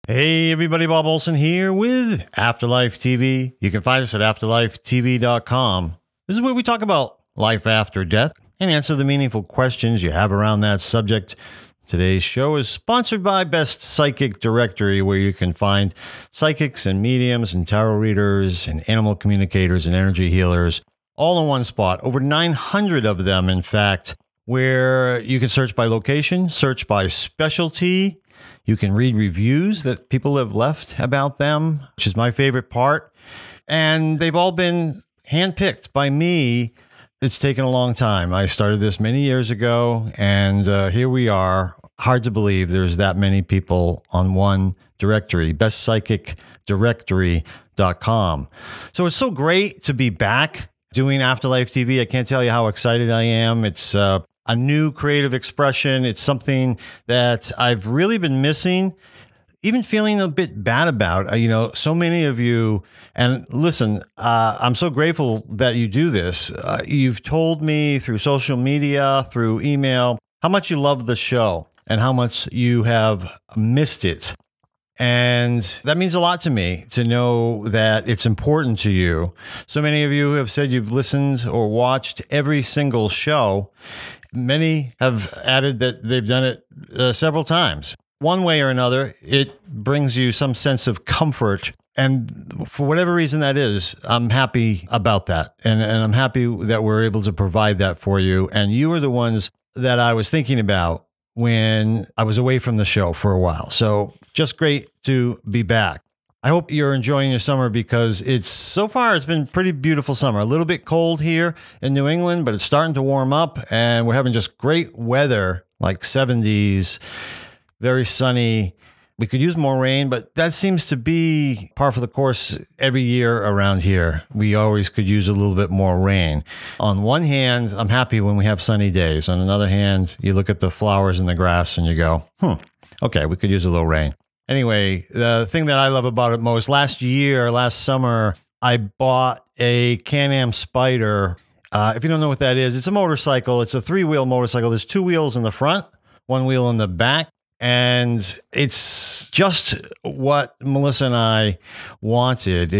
Hey everybody, Bob Olson here with Afterlife TV. You can find us at afterlifetv.com. This is where we talk about life after death and answer the meaningful questions you have around that subject. Today's show is sponsored by Best Psychic Directory, where you can find psychics and mediums and tarot readers and animal communicators and energy healers all in one spot. Over 900 of them, in fact, where you can search by location, search by specialty. You can read reviews that people have left about them, which is my favorite part. And they've all been handpicked by me. It's taken a long time. I started this many years ago, and here we are. Hard to believe there's that many people on one directory, bestpsychicdirectory.com. So it's so great to be back doing Afterlife TV. I can't tell you how excited I am. It's a new creative expression. It's something that I've really been missing, even feeling a bit bad about. You know, so many of you, and listen, I'm so grateful that you do this. You've told me through social media, through email, how much you love the show and how much you have missed it. And that means a lot to me to know that it's important to you. So many of you have said you've listened or watched every single show. Many have added that they've done it several times. One way or another, it brings you some sense of comfort. And for whatever reason that is, I'm happy about that. And I'm happy that we're able to provide that for you. And you are the ones that I was thinking about when I was away from the show for a while. So just great to be back. I hope you're enjoying your summer, because so far it's been pretty beautiful summer. A little bit cold here in New England, but it's starting to warm up and we're having just great weather, like 70s, very sunny. We could use more rain, but that seems to be par for the course every year around here. We always could use a little bit more rain. On one hand, I'm happy when we have sunny days. On another hand, you look at the flowers in the grass and you go, okay, we could use a little rain. Anyway, the thing that I love about it most, last summer, I bought a Can-Am Spyder. If you don't know what that is, it's a motorcycle. It's a three-wheel motorcycle. There's two wheels in the front, one wheel in the back. And it's just what Melissa and I wanted.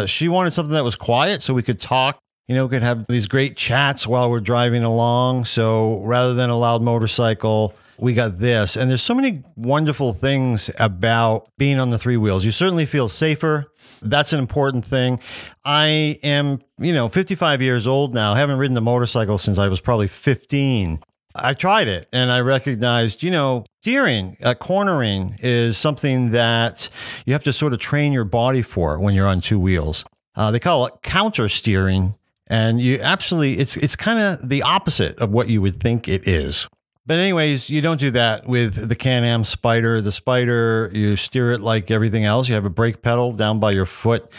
She wanted something that was quiet so we could talk. You know, we could have these great chats while we're driving along. So rather than a loud motorcycle, we got this. And there's so many wonderful things about being on the three wheels. You certainly feel safer. That's an important thing. I am, 55 years old now. I haven't ridden a motorcycle since I was probably 15. I tried it and I recognized, steering, cornering is something that you have to sort of train your body for when you're on two wheels. They call it counter steering, and it's kind of the opposite of what you would think it is. But anyways, you don't do that with the Can-Am Spyder. The Spyder, you steer it like everything else. You have a brake pedal down by your foot.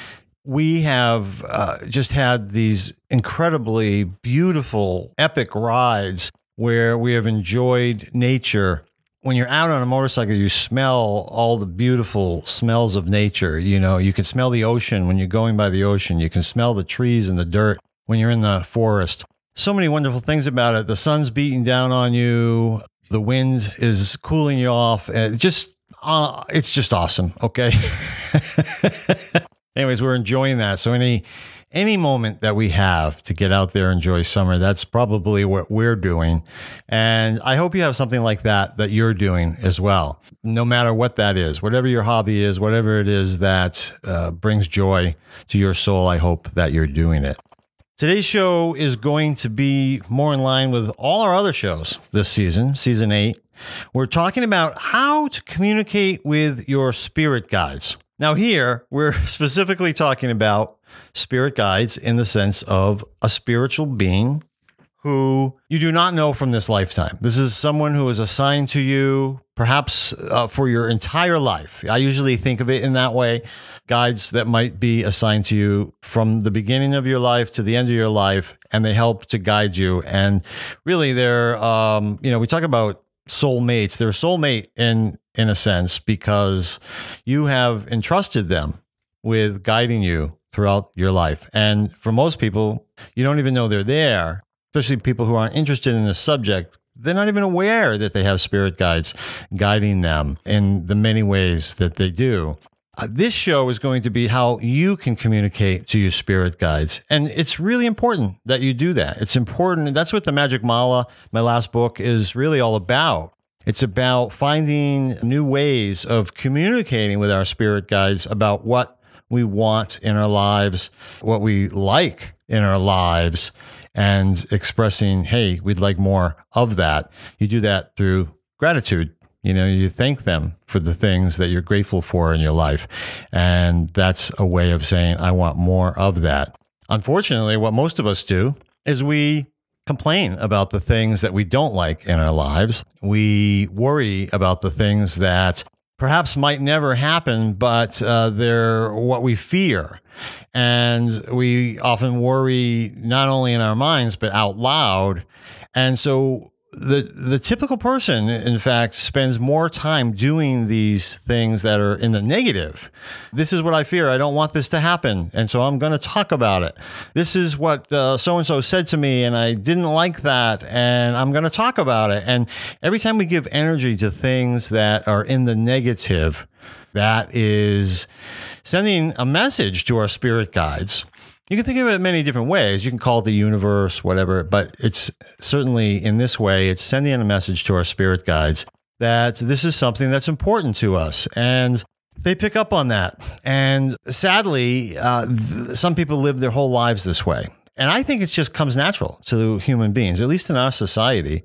We have just had these incredibly beautiful, epic rides where we have enjoyed nature. When you're out on a motorcycle, you smell all the beautiful smells of nature. You can smell the ocean when you're going by the ocean. You can smell the trees and the dirt when you're in the forest. So many wonderful things about it. The sun's beating down on you. The wind is cooling you off. It's just awesome. Okay. Anyways, we're enjoying that. So any moment that we have to get out there and enjoy summer, that's probably what we're doing. And I hope you have something like that you're doing as well, no matter what that is, whatever your hobby is, whatever it is that brings joy to your soul. I hope that you're doing it. Today's show is going to be more in line with all our other shows this season, season 8. We're talking about how to communicate with your spirit guides. Now here, we're specifically talking about spirit guides in the sense of a spiritual being who you do not know from this lifetime. This is someone who is assigned to you, perhaps for your entire life. I usually think of it in that way. Guides that might be assigned to you from the beginning of your life to the end of your life, and they help to guide you. And really, they're, we talk about soulmates. They're a soulmate in a sense, because you have entrusted them with guiding you throughout your life. And for most people, you don't even know they're there, especially people who aren't interested in the subject. they're not even aware that they have spirit guides guiding them in the many ways that they do. This show is going to be how you can communicate to your spirit guides. And it's really important that you do that. It's important. And that's what the Magic Mala, my last book, is really all about. It's about finding new ways of communicating with our spirit guides about what we want in our lives, what we like in our lives, and expressing, hey, we'd like more of that. You do that through gratitude. You know, you thank them for the things that you're grateful for in your life. And that's a way of saying, I want more of that. Unfortunately, what most of us do is we complain about the things that we don't like in our lives. We worry about the things that perhaps might never happen, but they're what we fear. And we often worry not only in our minds, but out loud. And so the typical person, in fact, spends more time doing these things that are in the negative. This is what I fear. I don't want this to happen. And so I'm going to talk about it. This is what so-and-so said to me, and I didn't like that, and I'm going to talk about it. And every time we give energy to things that are in the negative, that is sending a message to our spirit guides. You can think of it many different ways. You can call it the universe, whatever, but it's certainly in this way, it's sending a message to our spirit guides that this is something that's important to us. And they pick up on that. And sadly, some people live their whole lives this way. And I think it just comes natural to human beings, at least in our society.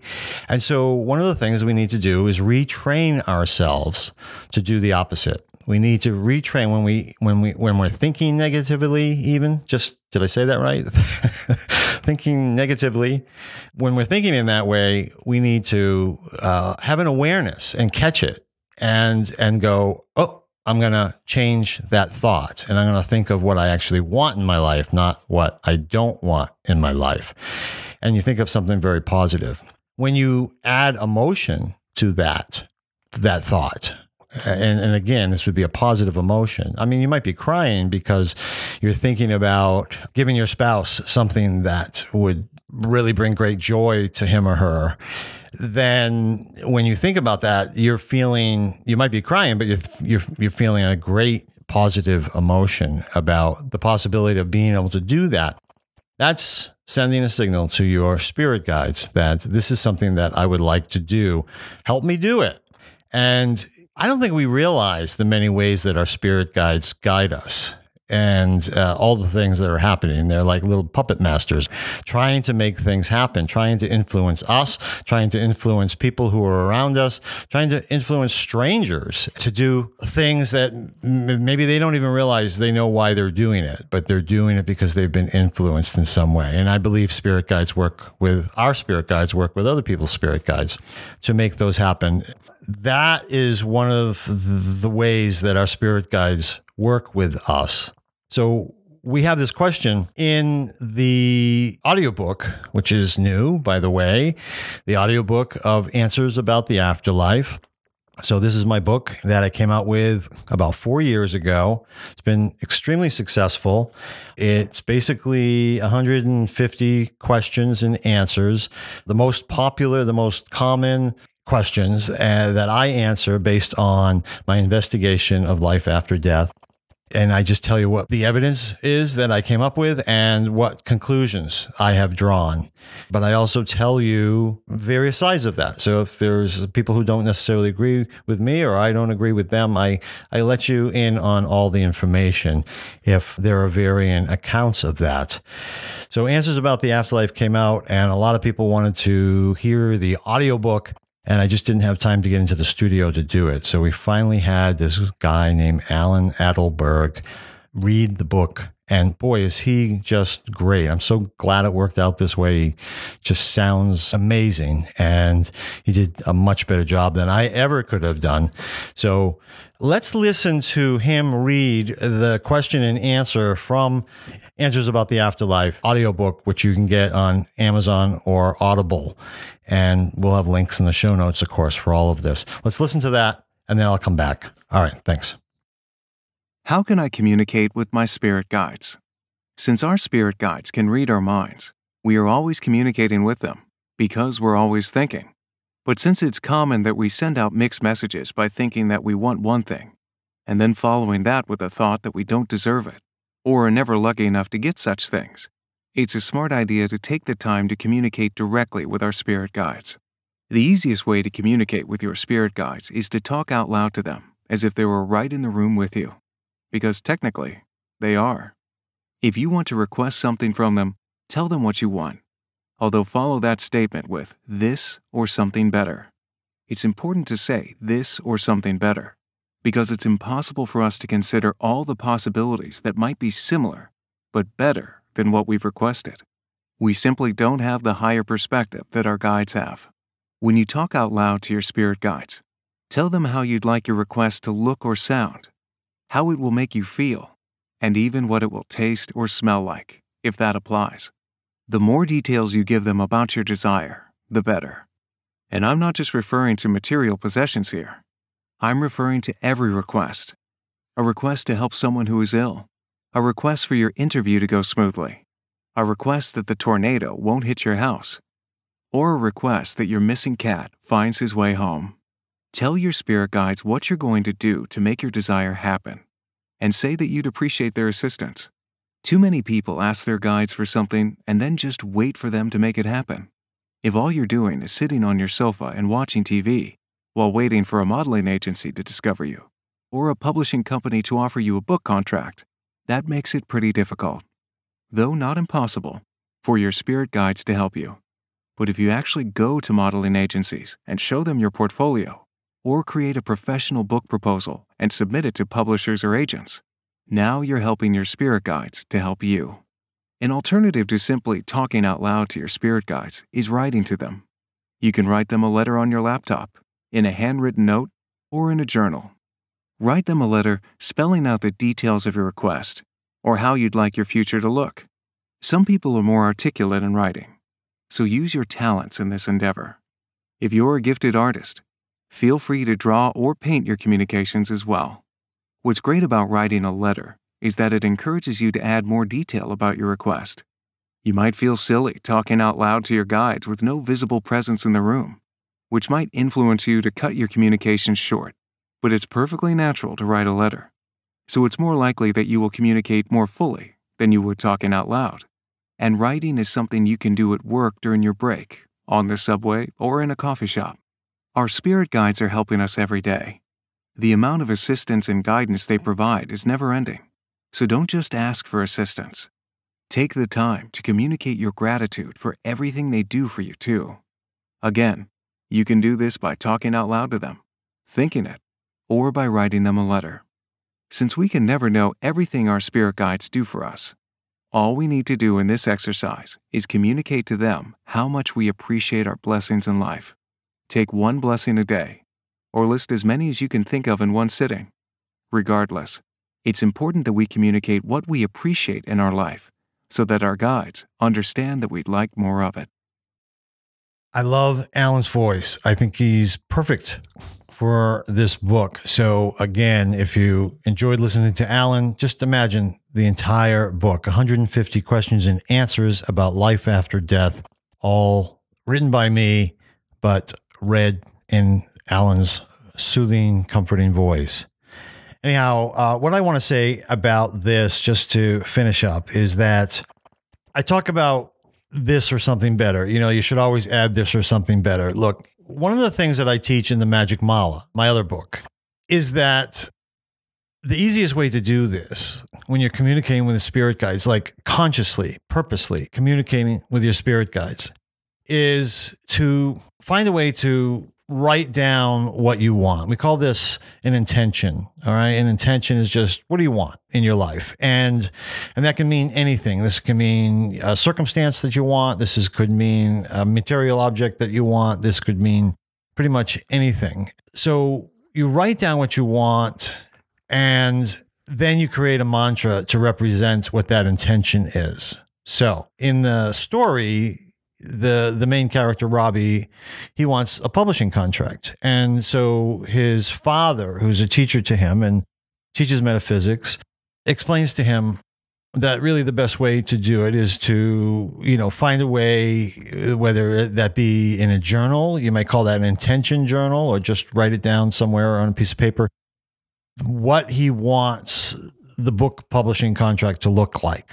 And so one of the things we need to do is retrain ourselves to do the opposite. We need to retrain when we're thinking negatively, even just, did I say that right? Thinking negatively. When we're thinking in that way, we need to have an awareness and catch it and go, oh, I'm going to change that thought. And I'm going to think of what I actually want in my life, not what I don't want in my life. And you think of something very positive. When you add emotion to that thought, and again, this would be a positive emotion. I mean, you might be crying because you're thinking about giving your spouse something that would really bring great joy to him or her. Then when you think about that, you might be crying, but you're feeling a great positive emotion about the possibility of being able to do that. That's sending a signal to your spirit guides that this is something that I would like to do. Help me do it. And I don't think we realize the many ways that our spirit guides guide us and all the things that are happening. They're like little puppet masters trying to make things happen, trying to influence us, trying to influence people who are around us, trying to influence strangers to do things that maybe they don't even realize they know why they're doing it, but they're doing it because they've been influenced in some way. And I believe spirit guides work with other people's spirit guides to make those happen. That is one of the ways that our spirit guides work with us. So we have this question in the audiobook, which is new, by the way, the audiobook of Answers About the Afterlife. So this is my book that I came out with about 4 years ago. It's been extremely successful. It's basically 150 questions and answers. The most popular, the most common questions that I answer based on my investigation of life after death. And I just tell you what the evidence is that I came up with and what conclusions I have drawn. But I also tell you various sides of that. So if there's people who don't necessarily agree with me or I don't agree with them, I let you in on all the information if there are varying accounts of that. So Answers About the Afterlife came out and a lot of people wanted to hear the audiobook. And I just didn't have time to get into the studio to do it. So we finally had this guy named Alan Adelberg read the book. And boy, is he just great. I'm so glad it worked out this way. He just sounds amazing. And he did a much better job than I ever could have done. So let's listen to him read the question and answer from Answers About the Afterlife audiobook, which you can get on Amazon or Audible. And we'll have links in the show notes, of course, for all of this. Let's listen to that, and then I'll come back. All right, thanks. How can I communicate with my spirit guides? Since our spirit guides can read our minds, we are always communicating with them because we're always thinking. But since it's common that we send out mixed messages by thinking that we want one thing, and then following that with a thought that we don't deserve it, or are never lucky enough to get such things, it's a smart idea to take the time to communicate directly with our spirit guides. The easiest way to communicate with your spirit guides is to talk out loud to them as if they were right in the room with you, because technically, they are. If you want to request something from them, tell them what you want, although follow that statement with this or something better. It's important to say this or something better, because it's impossible for us to consider all the possibilities that might be similar, but better than what we've requested. We simply don't have the higher perspective that our guides have. When you talk out loud to your spirit guides, tell them how you'd like your request to look or sound, how it will make you feel, and even what it will taste or smell like, if that applies. The more details you give them about your desire, the better. And I'm not just referring to material possessions here. I'm referring to every request. A request to help someone who is ill, a request for your interview to go smoothly, a request that the tornado won't hit your house, or a request that your missing cat finds his way home. Tell your spirit guides what you're going to do to make your desire happen, and say that you'd appreciate their assistance. Too many people ask their guides for something and then just wait for them to make it happen. If all you're doing is sitting on your sofa and watching TV while waiting for a modeling agency to discover you, or a publishing company to offer you a book contract, that makes it pretty difficult, though not impossible, for your spirit guides to help you. But if you actually go to modeling agencies and show them your portfolio, or create a professional book proposal and submit it to publishers or agents, now you're helping your spirit guides to help you. An alternative to simply talking out loud to your spirit guides is writing to them. You can write them a letter on your laptop, in a handwritten note, or in a journal. Write them a letter spelling out the details of your request, or how you'd like your future to look. Some people are more articulate in writing, so use your talents in this endeavor. If you're a gifted artist, feel free to draw or paint your communications as well. What's great about writing a letter is that it encourages you to add more detail about your request. You might feel silly talking out loud to your guides with no visible presence in the room, which might influence you to cut your communications short, but it's perfectly natural to write a letter. So it's more likely that you will communicate more fully than you would talking out loud. And writing is something you can do at work during your break, on the subway, or in a coffee shop. Our spirit guides are helping us every day. The amount of assistance and guidance they provide is never-ending, so don't just ask for assistance. Take the time to communicate your gratitude for everything they do for you too. Again, you can do this by talking out loud to them, thinking it, or by writing them a letter. Since we can never know everything our spirit guides do for us, all we need to do in this exercise is communicate to them how much we appreciate our blessings in life. Take one blessing a day, or list as many as you can think of in one sitting. Regardless, it's important that we communicate what we appreciate in our life so that our guides understand that we'd like more of it. I love Alan's voice. I think he's perfect for this book. So again, if you enjoyed listening to Alan, just imagine the entire book, 150 questions and answers about life after death, all written by me, but read in Alan's soothing, comforting voice. Anyhow, what I want to say about this, just to finish up, is that I talk about this or something better. You know, you should always add this or something better. Look, one of the things that I teach in the Magic Mala, my other book, is that the easiest way to do this when you're communicating with the spirit guides, like consciously, purposely communicating with your spirit guides, is to find a way to write down what you want. We call this an intention. All right. An intention is just, what do you want in your life? And that can mean anything. This can mean a circumstance that you want. Could mean a material object that you want. This could mean pretty much anything. So you write down what you want, and then you create a mantra to represent what that intention is. So in the story, the main character, Robbie, he wants a publishing contract. And so his father, who's a teacher to him and teaches metaphysics, explains to him that really the best way to do it is to, find a way, whether that be in a journal, you might call that an intention journal, or just write it down somewhere on a piece of paper, what he wants the book publishing contract to look like.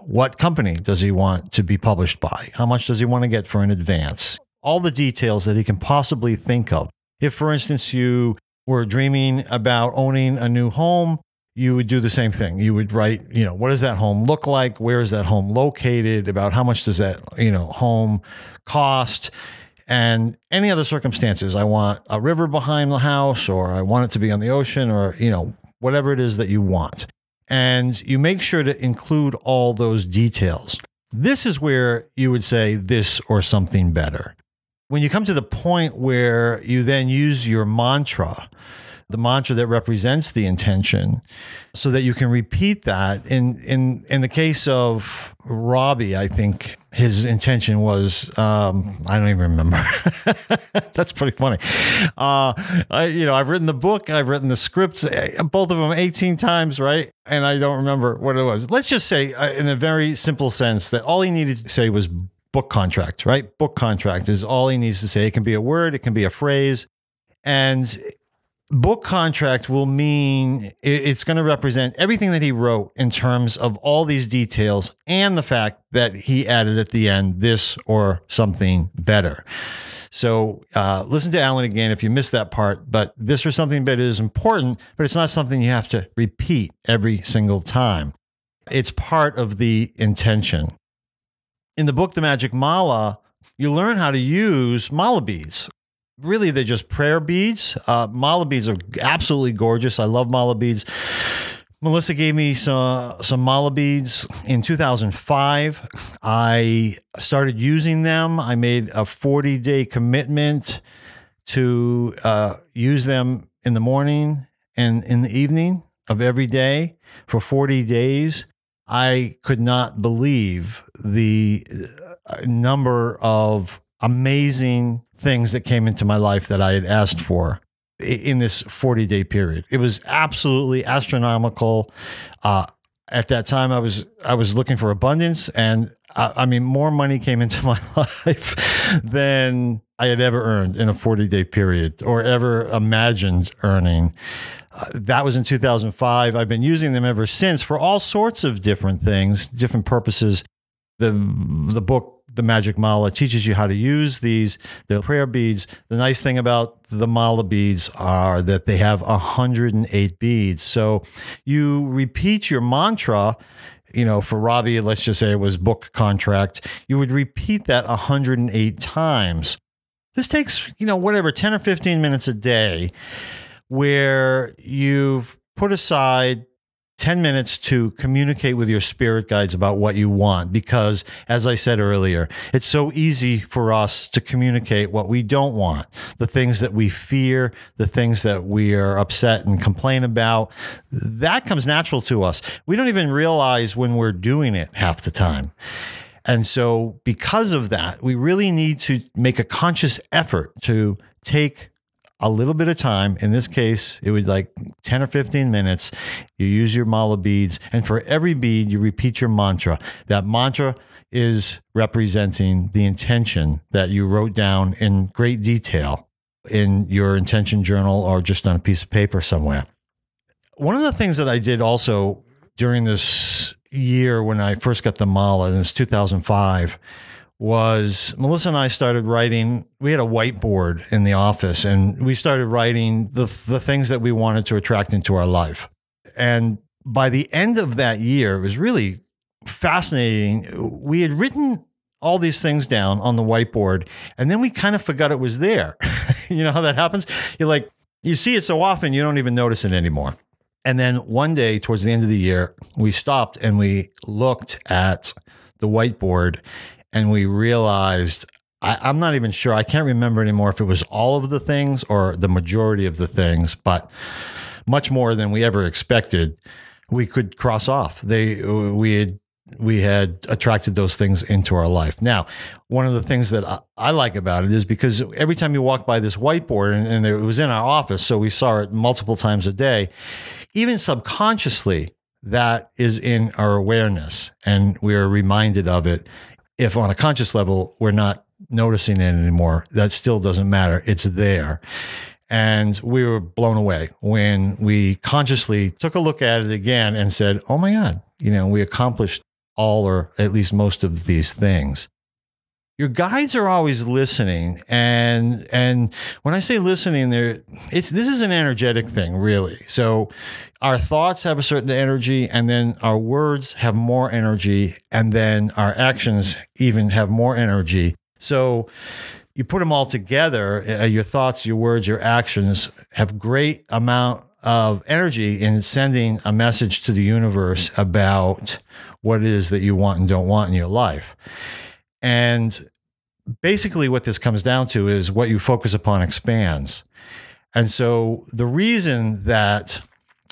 What company does he want to be published by? How much does he want to get for an advance? All the details that he can possibly think of. If, for instance, you were dreaming about owning a new home, you would do the same thing. You would write, what does that home look like? Where is that home located? About how much does that, home cost? And any other circumstances. I want a river behind the house, or I want it to be on the ocean, or, whatever it is that you want. And you make sure to include all those details. This is where you would say this or something better. When you come to the point where you then use your mantra, the mantra that represents the intention, so that you can repeat that. In the case of Robbie, I think his intention was, I don't even remember. That's pretty funny. I've written the book, I've written the scripts, both of them 18 times, right? And I don't remember what it was. Let's just say, in a very simple sense, that all he needed to say was book contract, right? Book contract is all he needs to say. It can be a word, it can be a phrase. And book contract will mean it's going to represent everything that he wrote in terms of all these details, and the fact that he added at the end this or something better. So listen to Alan again if you missed that part, but this or something better is important, but it's not something you have to repeat every single time. It's part of the intention. In the book, The Magic Mala, you learn how to use mala beads. Really, they're just prayer beads. Mala beads are absolutely gorgeous. I love mala beads. Melissa gave me some mala beads in 2005. I started using them. I made a 40-day commitment to use them in the morning and in the evening of every day for 40 days. I could not believe the number of amazing things that came into my life that I had asked for in this 40-day period. It was absolutely astronomical. At that time, I was looking for abundance, and I mean, more money came into my life than I had ever earned in a 40-day period, or ever imagined earning. That was in 2005. I've been using them ever since for all sorts of different things, different purposes. The book, The Magic Mala, teaches you how to use these, the prayer beads. The nice thing about the mala beads are that they have 108 beads. So you repeat your mantra. For Robbie, let's just say it was book contract. You would repeat that 108 times. This takes, 10 or 15 minutes a day, where you've put aside 10 minutes to communicate with your spirit guides about what you want. Because, as I said earlier, it's so easy for us to communicate what we don't want, the things that we fear, the things that we are upset and complain about. That comes natural to us. We don't even realize when we're doing it half the time. And so because of that, we really need to make a conscious effort to take a little bit of time. In this case, it would like 10 or 15 minutes. You use your mala beads, and for every bead, you repeat your mantra. That mantra is representing the intention that you wrote down in great detail in your intention journal, or just on a piece of paper somewhere. One of the things that I did also during this year when I first got the mala, and it's 2005, was Melissa and I started writing. We had a whiteboard in the office, and we started writing the things that we wanted to attract into our life. And by the end of that year, it was really fascinating. We had written all these things down on the whiteboard, and then we kind of forgot it was there. You know how that happens? You're like, you see it so often, you don't even notice it anymore. And then one day towards the end of the year, we stopped and we looked at the whiteboard, and we realized, I'm not even sure, I can't remember anymore if it was all of the things or the majority of the things, but much more than we ever expected, we could cross off. We had attracted those things into our life. Now, one of the things that I like about it is because every time you walk by this whiteboard, and it was in our office, so we saw it multiple times a day, even subconsciously, that is in our awareness, and we're reminded of it. If on a conscious level, we're not noticing it anymore, that still doesn't matter. It's there. And we were blown away when we consciously took a look at it again and said, oh my God, we accomplished all or at least most of these things. Your guides are always listening. And when I say listening, this is an energetic thing, really. So our thoughts have a certain energy, and then our words have more energy, and then our actions even have more energy. So you put them all together, your thoughts, your words, your actions have great amount of energy in sending a message to the universe about what it is that you want and don't want in your life. And basically what this comes down to is what you focus upon expands. And so the reason that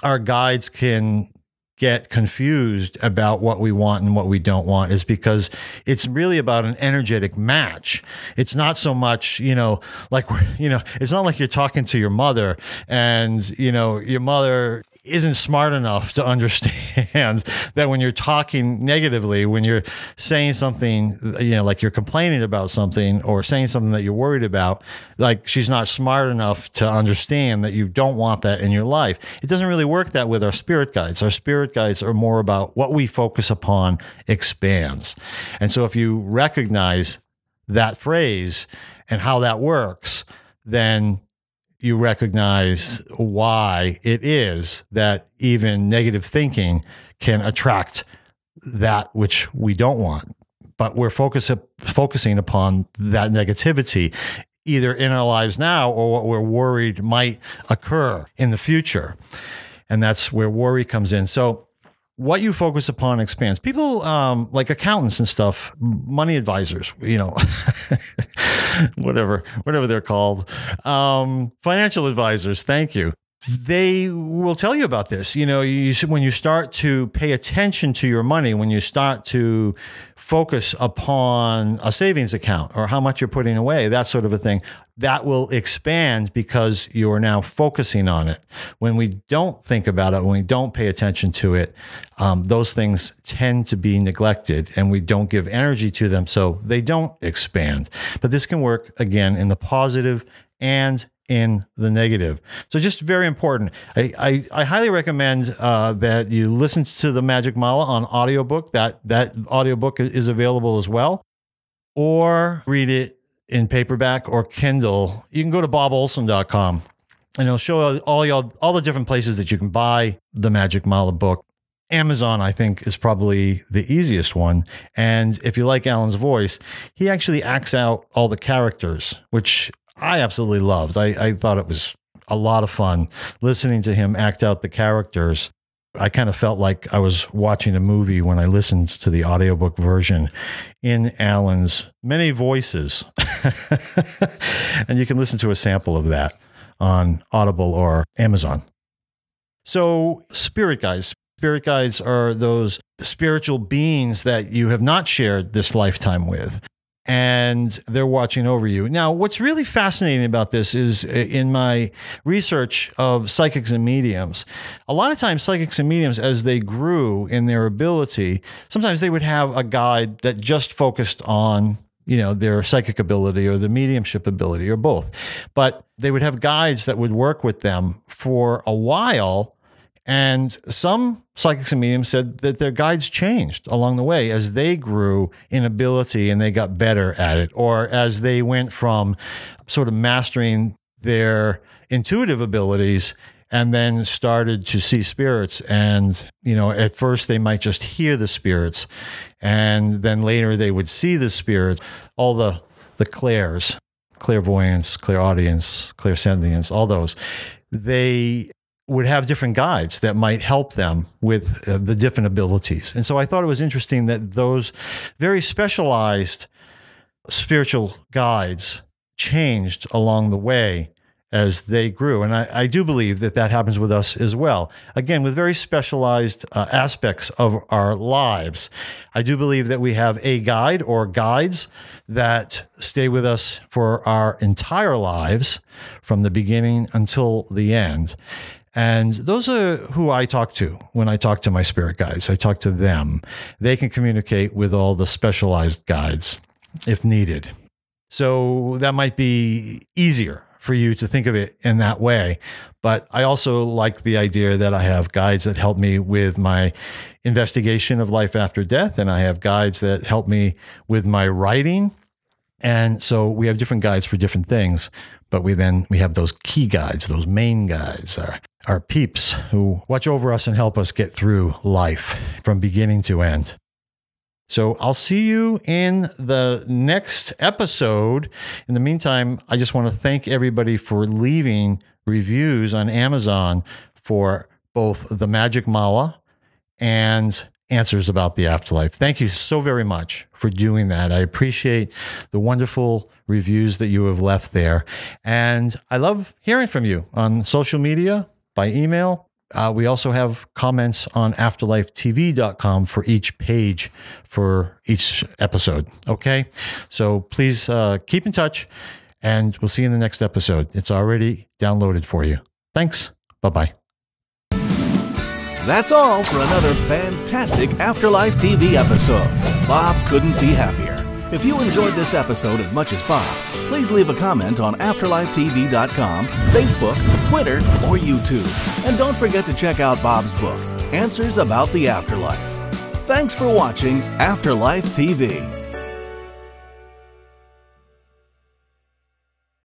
our guides can get confused about what we want and what we don't want is because it's really about an energetic match. It's not so much, it's not like you're talking to your mother and, your mother isn't smart enough to understand that when you're talking negatively, when you're saying something, like you're complaining about something or saying something that you're worried about, like she's not smart enough to understand that you don't want that in your life. It doesn't really work that with our spirit guides. Our spirit guides are more about what we focus upon expands. And so if you recognize that phrase and how that works, then you recognize why it is that even negative thinking can attract that which we don't want. But we're focusing upon that negativity either in our lives now or what we're worried might occur in the future. And that's where worry comes in. So what you focus upon expands. People like accountants and stuff, money advisors, whatever they're called, financial advisors. Thank you. They will tell you about this. When you start to pay attention to your money, when you start to focus upon a savings account or how much you're putting away, that sort of a thing, that will expand because you are now focusing on it. When we don't think about it, when we don't pay attention to it, those things tend to be neglected and we don't give energy to them, so they don't expand. But this can work, again, in the positive and in the negative. So just very important. I highly recommend that you listen to the Magic Mala on audiobook. That audiobook is available as well. Or read it in paperback or Kindle. You can go to bobolson.com and it'll show all the different places that you can buy the Magic Mala book. Amazon, I think, is probably the easiest one. And if you like Alan's voice, he actually acts out all the characters, which I absolutely loved. I thought it was a lot of fun listening to him act out the characters. I kind of felt like I was watching a movie when I listened to the audiobook version in Alan's many voices. And you can listen to a sample of that on Audible or Amazon. So spirit guides. Spirit guides are those spiritual beings that you have not shared this lifetime with. And they're watching over you. Now, what's really fascinating about this is in my research of psychics and mediums, a lot of times psychics and mediums, as they grew in their ability, sometimes they would have a guide that just focused on their psychic ability or the mediumship ability or both. But they would have guides that would work with them for a while. And some psychics and mediums said that their guides changed along the way as they grew in ability and they got better at it, or as they went from sort of mastering their intuitive abilities and then started to see spirits. And, at first they might just hear the spirits, and then later they would see the spirits, all the clairs, clairvoyance, clairaudience, clairsentience, all those. They would have different guides that might help them with the different abilities. And so I thought it was interesting that those very specialized spiritual guides changed along the way as they grew. And I do believe that that happens with us as well. Again, with very specialized aspects of our lives. I do believe that we have a guide or guides that stay with us for our entire lives from the beginning until the end. And those are who I talk to when I talk to my spirit guides. I talk to them. They can communicate with all the specialized guides if needed. So that might be easier for you to think of it in that way. But I also like the idea that I have guides that help me with my investigation of life after death, and I have guides that help me with my writing. And so we have different guides for different things, but we have those key guides, those main guides, our peeps who watch over us and help us get through life from beginning to end. So I'll see you in the next episode. In the meantime, I just want to thank everybody for leaving reviews on Amazon for both the Magic Mala and Answers About the Afterlife. Thank you so very much for doing that. I appreciate the wonderful reviews that you have left there. And I love hearing from you on social media, by email. We also have comments on afterlifetv.com for each page for each episode. Okay. So please keep in touch, and we'll see you in the next episode. It's already downloaded for you. Thanks. Bye-bye. That's all for another fantastic Afterlife TV episode. Bob couldn't be happier. If you enjoyed this episode as much as Bob, please leave a comment on afterlifetv.com, Facebook, Twitter, or YouTube. And don't forget to check out Bob's book, Answers About the Afterlife. Thanks for watching Afterlife TV.